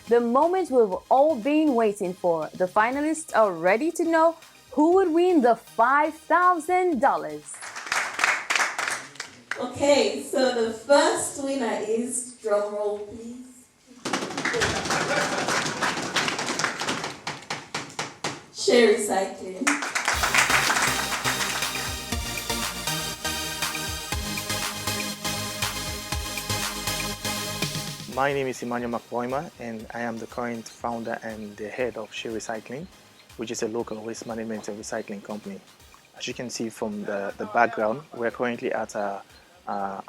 the moment we've all been waiting for. The finalists are ready to know who would win the $5,000. Okay, so the first winner is, drum roll please, Share Recycling. My name is Emmanuel Makboima, and I am the current founder and the head of Share Recycling, which is a local waste management and recycling company. As you can see from the background, we're currently at a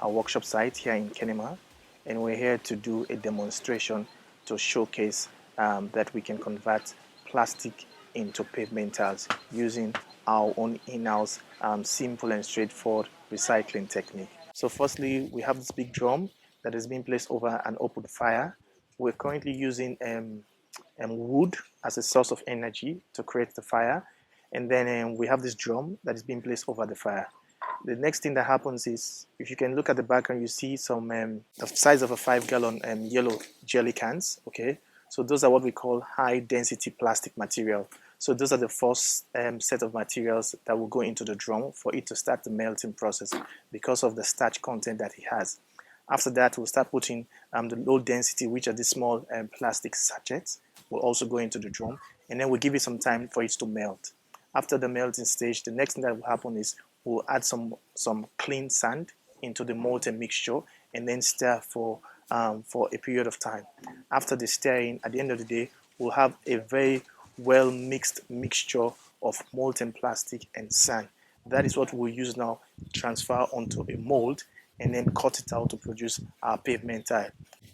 workshop site here in Kenema, and we're here to do a demonstration to showcase that we can convert plastic into pavement tiles using our own in-house simple and straightforward recycling technique. So firstly, we have this big drum that is being placed over an open fire. We're currently using wood as a source of energy to create the fire. And then we have this drum that is being placed over the fire. The next thing that happens is, if you can look at the background, you see some the size of a 5-gallon yellow jelly cans. Okay, so those are what we call high density plastic material. So those are the first set of materials that will go into the drum for it to start the melting process because of the starch content that it has. After that, we'll start putting the low density, which are the small plastic sachets, will also go into the drum, and then we'll give it some time for it to melt. After the melting stage, the next thing that will happen is we'll add some clean sand into the molten mixture and then stir for a period of time. After the stirring, at the end of the day, we'll have a very well mixed mixture of molten plastic and sand. That is what we'll use now to transfer onto a mold and then cut it out to produce our pavement tile.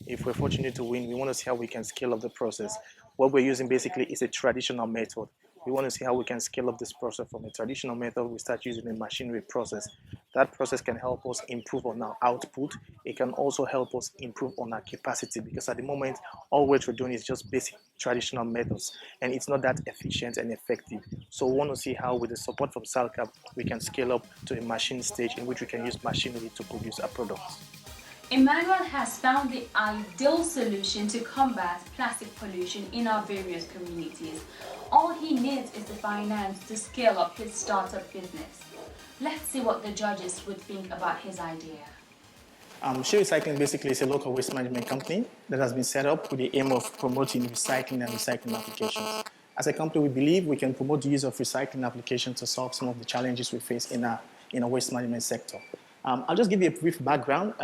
If we're fortunate to win, we want to see how we can scale up the process. What we're using basically is a traditional method. We want to see how we can scale up this process from a traditional method. We start using a machinery process. That process can help us improve on our output. It can also help us improve on our capacity, because at the moment, all we're doing is just basic traditional methods, and it's not that efficient and effective. So we want to see how, with the support from SALCAB, we can scale up to a machine stage in which we can use machinery to produce our products. Emmanuel has found the ideal solution to combat plastic pollution in our various communities. All he needs is the finance to scale up his startup business. Let's see what the judges would think about his idea. Share Recycling basically is a local waste management company that has been set up with the aim of promoting recycling and recycling applications. As a company, we believe we can promote the use of recycling applications to solve some of the challenges we face in our waste management sector. I'll just give you a brief background.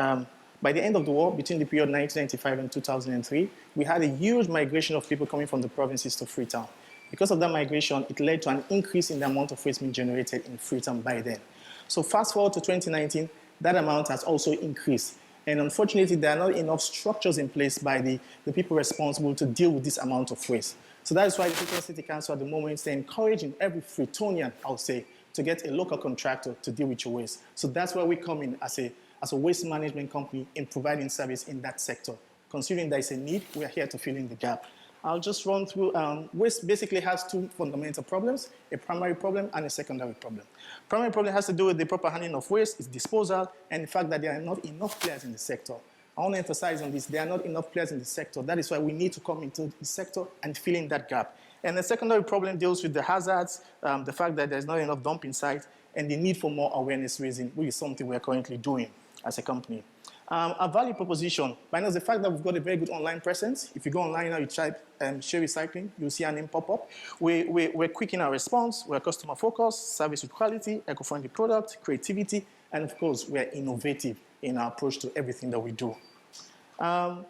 By the end of the war, between the period 1995 and 2003, we had a huge migration of people coming from the provinces to Freetown. Because of that migration, it led to an increase in the amount of waste being generated in Freetown by then. So fast forward to 2019, that amount has also increased. And unfortunately, there are not enough structures in place by the people responsible to deal with this amount of waste. So that is why the Freetown City Council at the moment is encouraging every Freetonian, I would say, to get a local contractor to deal with your waste. So that's where we come in as a waste management company in providing service in that sector. Considering there is a need, we are here to fill in the gap. I'll just run through. Waste basically has two fundamental problems: a primary problem and a secondary problem. Primary problem has to do with the proper handling of waste, its disposal, and the fact that there are not enough players in the sector. I want to emphasize on this: there are not enough players in the sector. That is why we need to come into the sector and fill in that gap. And the secondary problem deals with the hazards, the fact that there's not enough dumping sites, and the need for more awareness raising, which is something we're currently doing as a company. Our value proposition, minus the fact that we've got a very good online presence. If you go online now, you type Share Recycling, you'll see our name pop up. We're quick in our response. We're customer focused, service with quality, eco-friendly product, creativity, and of course, we're innovative in our approach to everything that we do. Our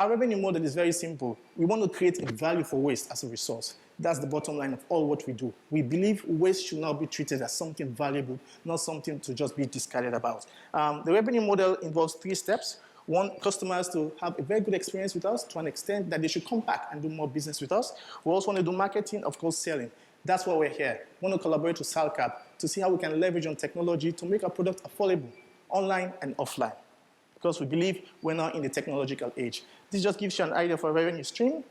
revenue model is very simple. We want to create a value for waste as a resource. That's the bottom line of all what we do. We believe waste should now be treated as something valuable, not something to just be discarded about. The revenue model involves 3 steps. One, customers to have a very good experience with us to an extent that they should come back and do more business with us. We also want to do marketing, of course, selling. That's why we're here. We want to collaborate with SALCAB to see how we can leverage on technology to make our product affordable, online and offline. Because we believe we're now in the technological age. This just gives you an idea of our revenue stream.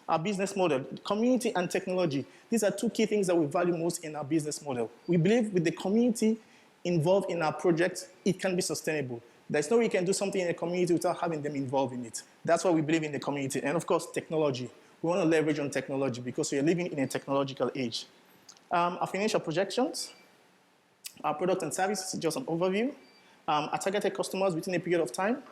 Our business model, community and technology. These are 2 key things that we value most in our business model. We believe with the community involved in our project, it can be sustainable. There's no way you can do something in a community without having them involved in it. That's why we believe in the community. And of course, technology. We want to leverage on technology because we are living in a technological age. Our financial projections, our product and services, just an overview. Our targeted customers within a period of time.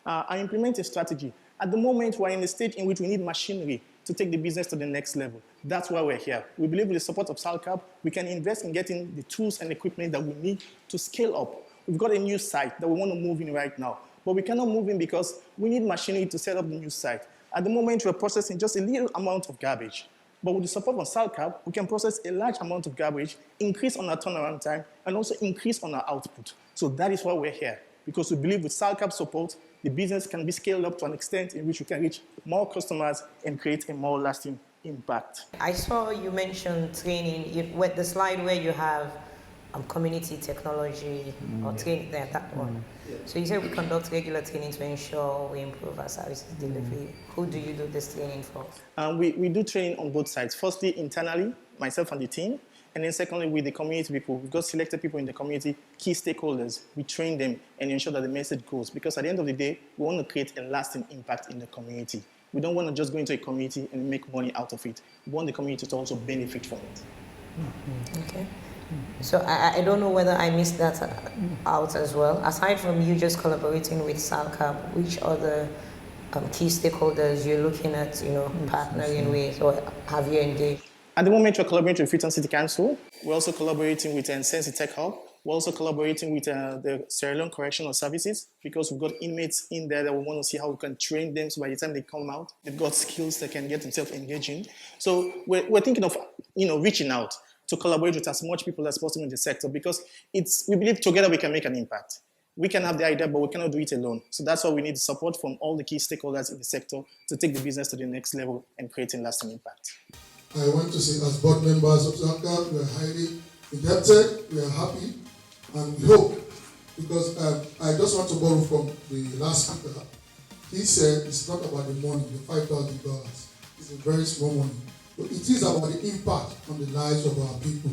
Our implementing strategy. At the moment, we're in a stage in which we need machinery to take the business to the next level. That's why we're here. We believe with the support of SALCAB, we can invest in getting the tools and equipment that we need to scale up. We've got a new site that we want to move in right now, but we cannot move in because we need machinery to set up the new site. At the moment, we're processing just a little amount of garbage. But with the support of SALCAB, we can process a large amount of garbage, increase on our turnaround time, and also increase on our output. So that is why we're here, because we believe with SALCAB support, the business can be scaled up to an extent in which we can reach more customers and create a more lasting impact. I saw you mention training, with the slide where you have community technology or training, that one. So you said we conduct regular training to ensure we improve our services delivery. Who do you do this training for? We do training on both sides. Firstly, internally, myself and the team. And then secondly, with the community people. We've got selected people in the community, key stakeholders. We train them and ensure that the message goes. Because at the end of the day, we want to create a lasting impact in the community. We don't want to just go into a community and make money out of it. We want the community to also benefit from it. Okay. So I don't know whether I missed that out as well. Aside from you just collaborating with SALCAB, which other key stakeholders you're looking at, partnering with, or have you engaged? At the moment, we're collaborating with Freetown City Council. We're also collaborating with Sensi Tech Hub. We're also collaborating with the Sierra Leone Correctional Services because we've got inmates in there that we want to see how we can train them so by the time they come out, they've got skills that can get themselves engaged in. So we're thinking of reaching out to collaborate with as much people as possible in the sector because we believe together we can make an impact. We can have the idea, but we cannot do it alone. So that's why we need support from all the key stakeholders in the sector to take the business to the next level and create a lasting impact. I want to say, as board members of SALCAB, we are highly indebted, we are happy, and we hope, because I just want to borrow from the last speaker. He said it's not about the money, the $5,000. It's a very small money. But it is about the impact on the lives of our people.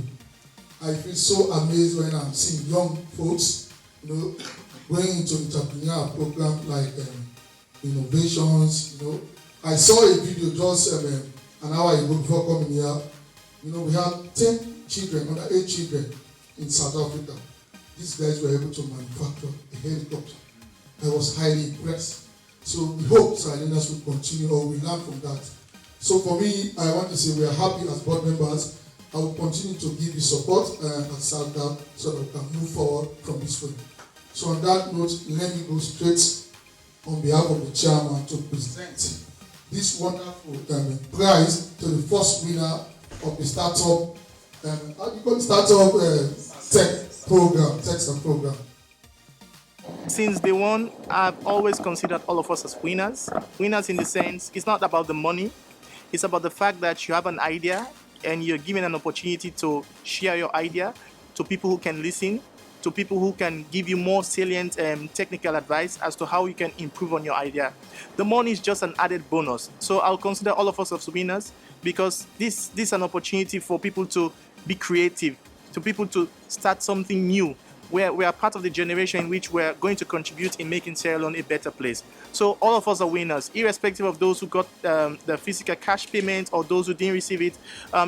I feel so amazed when I'm seeing young folks, going into entrepreneurial programs like innovations. I saw a video just an hour ago before coming here. We have 10 children, under 8 children in South Africa. These guys were able to manufacture a helicopter. I was highly impressed. So we hope Salinas will continue or we learn from that. So for me, I want to say we are happy as board members. I will continue to give you support at SALCAB so that we can move forward from this way. So on that note, let me go straight on behalf of the chairman to present this wonderful prize to the first winner of the startup, how do you call it, startup tech program. Since day one, I've always considered all of us as winners. Winners in the sense, it's not about the money. It's about the fact that you have an idea and you're given an opportunity to share your idea to people who can listen, to people who can give you more salient technical advice as to how you can improve on your idea. The money is just an added bonus. So I'll consider all of us as winners because this is an opportunity for people to be creative, to people to start something new. We are part of the generation in which we're going to contribute in making Sierra Leone a better place. So all of us are winners, irrespective of those who got the physical cash payment or those who didn't receive it.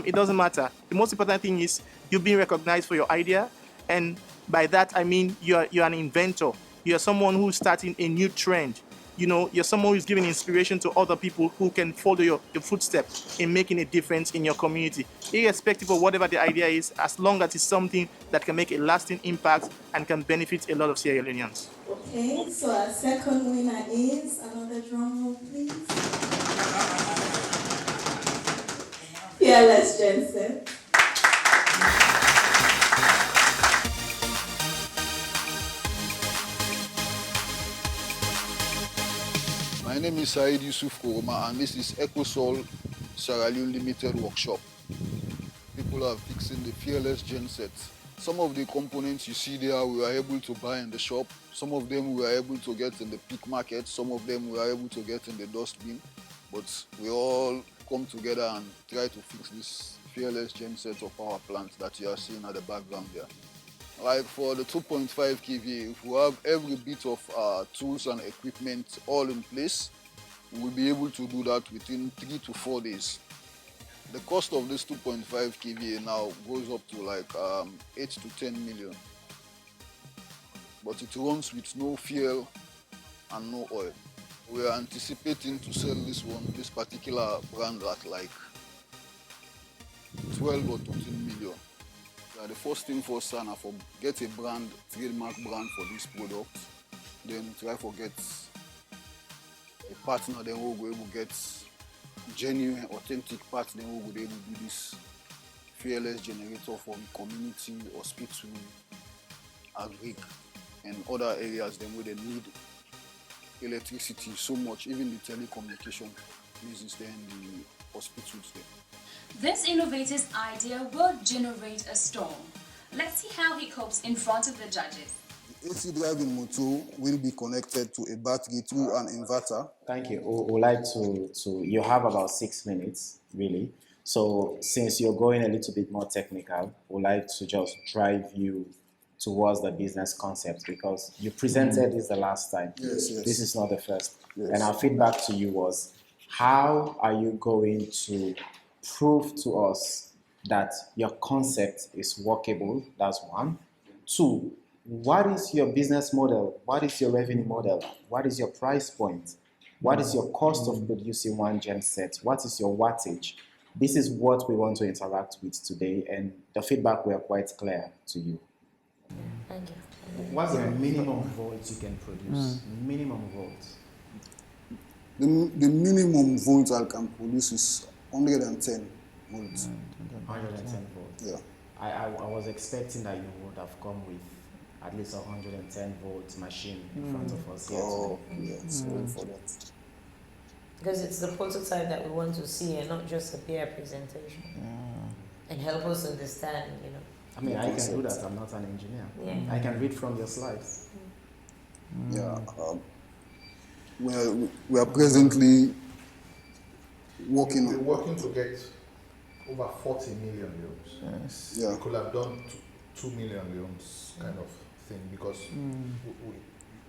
It doesn't matter. The most important thing is you've been recognized for your idea, and by that I mean you're an inventor. You're someone who's starting a new trend. You're someone who's giving inspiration to other people who can follow your footsteps in making a difference in your community. Irrespective of whatever the idea is, as long as it's something that can make a lasting impact and can benefit a lot of Sierra Leoneans. Okay, so our second winner is, another drum roll please. Fearless Jensen. My name is Said Yusuf Koroma and this is EcoSol Sierra Leone Limited workshop. People are fixing the Fearless gensets. Some of the components you see there we were able to buy in the shop. Some of them we were able to get in the peak market. Some of them we were able to get in the dustbin. But we all come together and try to fix this Fearless genset of power plant that you are seeing at the background here. Like for the 2.5 kVA, if we have every bit of tools and equipment all in place, we'll be able to do that within 3 to 4 days. The cost of this 2.5 kVA now goes up to like 8 to 10 million. But it runs with no fuel and no oil. We are anticipating to sell this particular brand at like 12 or 13 million. The first thing for Sana, for get a brand, trademark brand for this product, then try to get a partner, then we'll be able to get genuine, authentic parts, then we'll be able to do this fearless generator for the community, hospital, agric, and other areas then where they need electricity so much, even the telecommunication places there and the hospitals there. This innovator's idea will generate a storm. Let's see how he copes in front of the judges. The AC driving motor will be connected to a battery through an inverter. Thank you. We'd like to, you have about 6 minutes, really. So since you're going a little bit more technical, we'd like to just drive you towards the business concept, because you presented this the last time. Yes. This is not the first. Yes. And our feedback to you was, how are you going to prove to us that your concept is workable? That's one. Two, what is your business model? What is your revenue model? What is your price point? What is your cost of producing one gen set? What is your wattage? This is what we want to interact with today, and the feedback were quite clear to you. Thank you. What's the minimum volts you can produce? Minimum volts. The minimum volts I can produce is 110 volts. 110 volts. Yeah. I was expecting that you would have come with at least 110 volts machine in front of us here today. Yeah, sorry for that. Because it's the prototype that we want to see and not just a bare presentation. And help us understand, you know. I mean, I can do that. I'm not an engineer. Yeah. I can read from your slides. Yeah. We are presently working We're on. working to get over 40 million rooms. Yes. Yeah. We could have done 2 million rooms kind of thing, because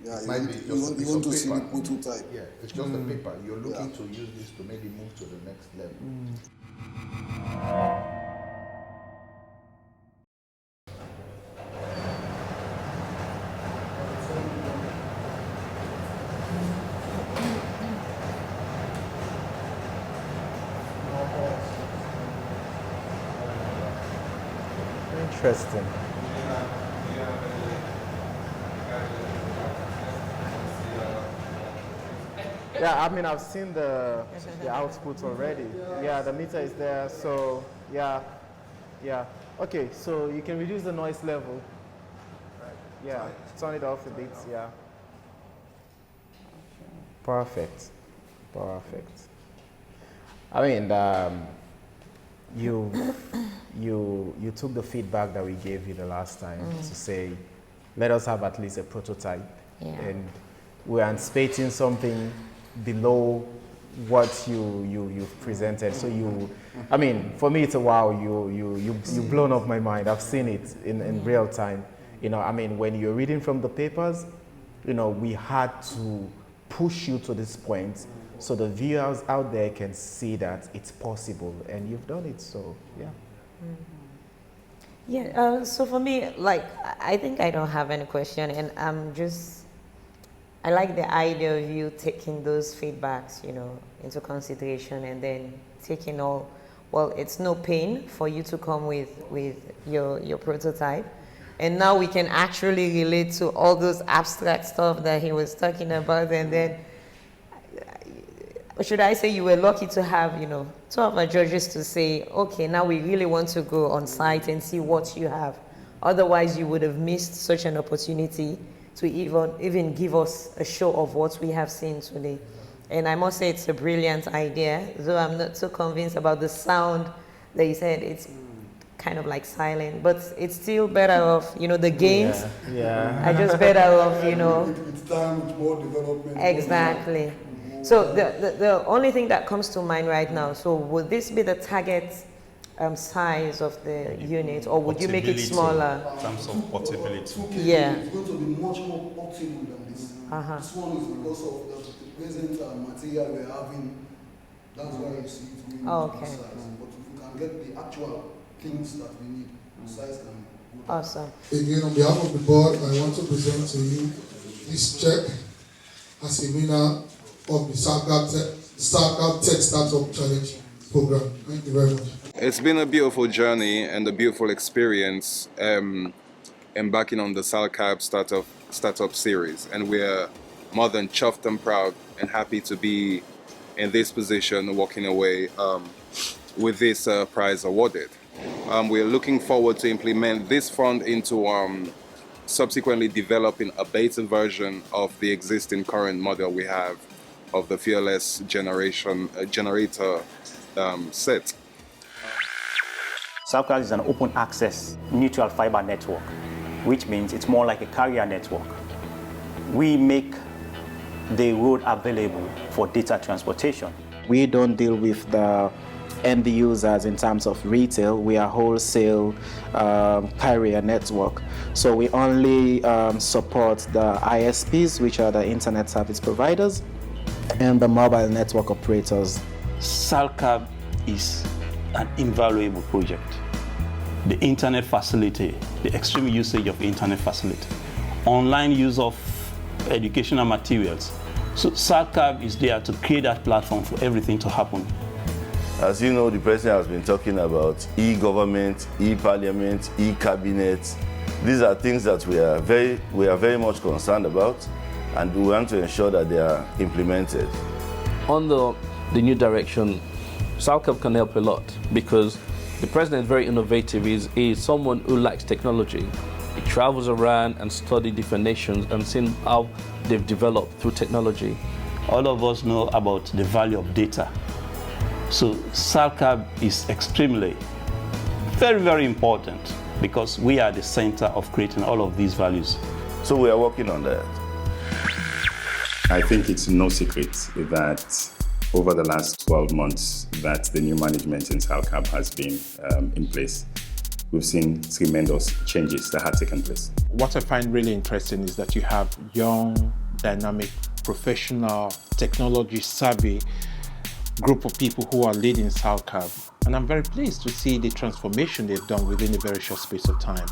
Yeah, it might be you just a want piece to of see the paper. prototype. Yeah, it's just a paper. You're looking to use this to maybe move to the next level. Interesting. Yeah, I mean, I've seen the output already. Yeah, the meter is there, so yeah. Okay, so you can reduce the noise level. Yeah, turn it off a bit, yeah. Perfect. I mean, you took the feedback that we gave you the last time to say, let us have at least a prototype. Yeah. And we're anticipating something below what you've presented. So I mean, for me it's a wow. You've blown up my mind. I've seen it in real time. You know, I mean, when you're reading from the papers, you know, we had to push you to this point so the viewers out there can see that it's possible, and you've done it. So yeah. Yeah, so for me, like, I think I don't have any question, and I like the idea of you taking those feedbacks, you know, into consideration, and then taking it's no pain for you to come with your prototype. And now we can actually relate to all those abstract stuff that he was talking about, and then, should I say, you were lucky to have, you know, two of our judges to say, okay, now we really want to go on site and see what you have. Otherwise, you would have missed such an opportunity to even give us a show of what we have seen today. And I must say it's a brilliant idea, though I'm not so convinced about the sound that you said. It's kind of like silent, but it's still better off, you know, the gains are just better off, you know. With time, with more development. Exactly. So the only thing that comes to mind right now, so would this be the target size of the unit, or would you make it smaller? In terms of portability. Yeah. It's going to be much more portable than this. This one is because of the present material we're having. That's why you see it being Okay. size. But if we can get the actual things that we need, the size can go down. Awesome. Again, on behalf of the board, I want to present to you this check as a winner of the SALCAB Tech Startup Challenge program. Thank you very much. It's been a beautiful journey and a beautiful experience embarking on the SALCAB Startup Series. And we're more than chuffed and proud and happy to be in this position, walking away with this prize awarded. We're looking forward to implement this fund into subsequently developing a beta version of the existing current model we have of the Fearless generator set. SALCAB is an open access neutral fiber network, which means it's more like a carrier network. We make the road available for data transportation. We don't deal with the end users in terms of retail. We are wholesale carrier network. So we only support the ISPs, which are the internet service providers, and the mobile network operators. SALCAB is an invaluable project. The internet facility, the extreme usage of internet facility, online use of educational materials. So SALCAB is there to create that platform for everything to happen. As you know, the President has been talking about e-government, e-parliament, e-cabinet. These are things that we are very much concerned about, and we want to ensure that they are implemented. On the new direction, SALCAB can help a lot because the President is very innovative. He's someone who likes technology. He travels around and studies different nations and seeing how they've developed through technology. All of us know about the value of data. So SALCAB is extremely, very, very important because we are the center of creating all of these values. So we are working on that. I think it's no secret that over the last 12 months that the new management in SALCAB has been in place, we've seen tremendous changes that have taken place. What I find really interesting is that you have young, dynamic, professional, technology-savvy group of people who are leading SALCAB. And I'm very pleased to see the transformation they've done within a very short space of time.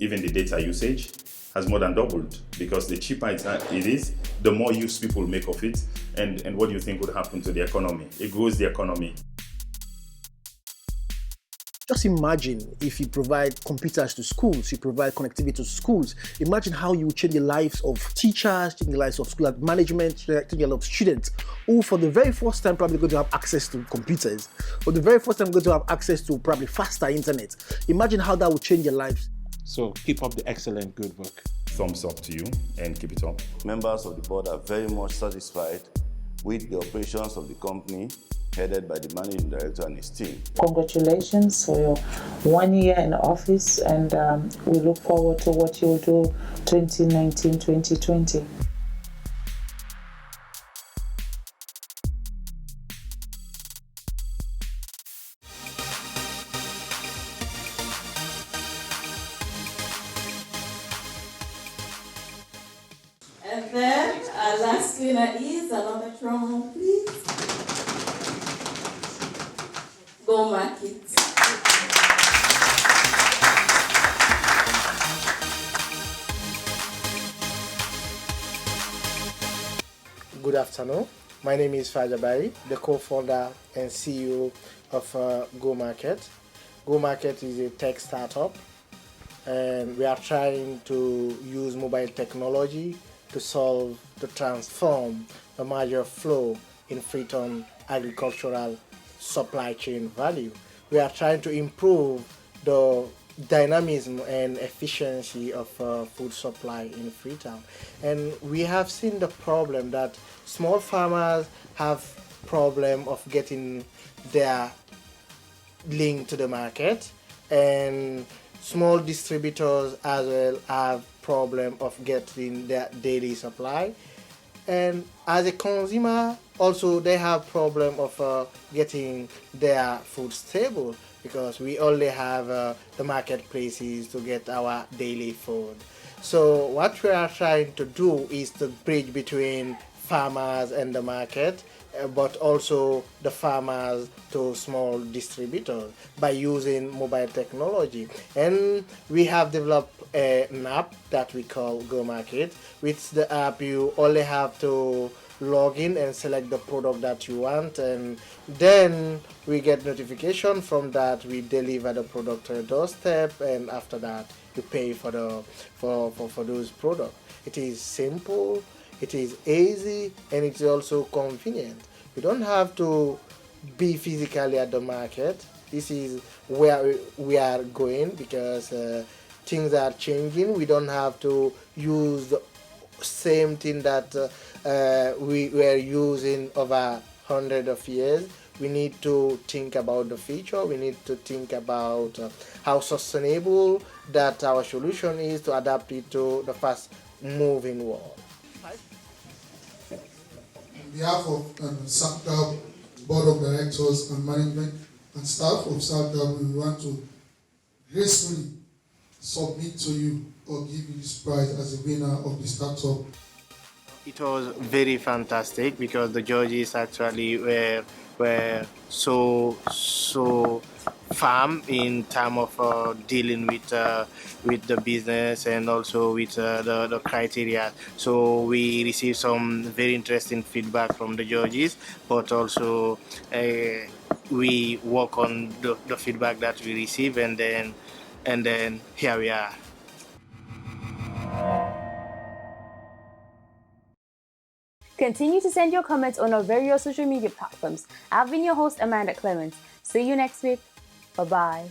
Even the data usage has more than doubled because the cheaper it is, the more use people make of it. And what do you think would happen to the economy? It grows the economy. Just imagine if you provide computers to schools, you provide connectivity to schools. Imagine how you would change the lives of teachers, change the lives of school management, change the lives of students, who for the very first time probably going to have access to computers, for the very first time going to have access to probably faster internet. Imagine how that would change your lives. So keep up the excellent good work. Thumbs up to you and keep it up. Members of the board are very much satisfied with the operations of the company headed by the managing director and his team. Congratulations for your 1 year in office, and we look forward to what you'll do 2019-2020. And then our last winner is, another drum roll, please. Go Market. Good afternoon. My name is Fajabari, the co-founder and CEO of Go Market. Go Market is a tech startup, and we are trying to use mobile technology to transform the major flow in Freetown agricultural supply chain value. We are trying to improve the dynamism and efficiency of food supply in Freetown. And we have seen the problem that small farmers have problem of getting their link to the market, and small distributors as well have problem of getting their daily supply. And as a consumer, also they have problem of getting their food stable, because we only have the marketplaces to get our daily food. So what we are trying to do is to bridge between farmers and the market, but also the farmers to small distributors by using mobile technology. And we have developed an app that we call Go Market. With the app, you only have to log in and select the product that you want, and then we get notification from that. We deliver the product to your doorstep, and after that you pay for the for those products. It is simple, it is easy, and it's also convenient. You don't have to be physically at the market. This is where we are going, because things are changing. We don't have to use the same thing that we were using over hundreds of years. We need to think about the future. We need to think about how sustainable that our solution is, to adapt it to the fast moving world. On behalf of SALCAB Board of Directors and Management and staff of SALCAB, we want to gracefully submit to you or give you this prize as a winner of the startup. It was very fantastic, because the judges actually were so firm in terms of dealing with the business and also with the criteria. So we received some very interesting feedback from the judges, but also we work on the feedback that we receive, and then here we are. Continue to send your comments on our various social media platforms. I've been your host, Amanda Clements. See you next week. Bye-bye.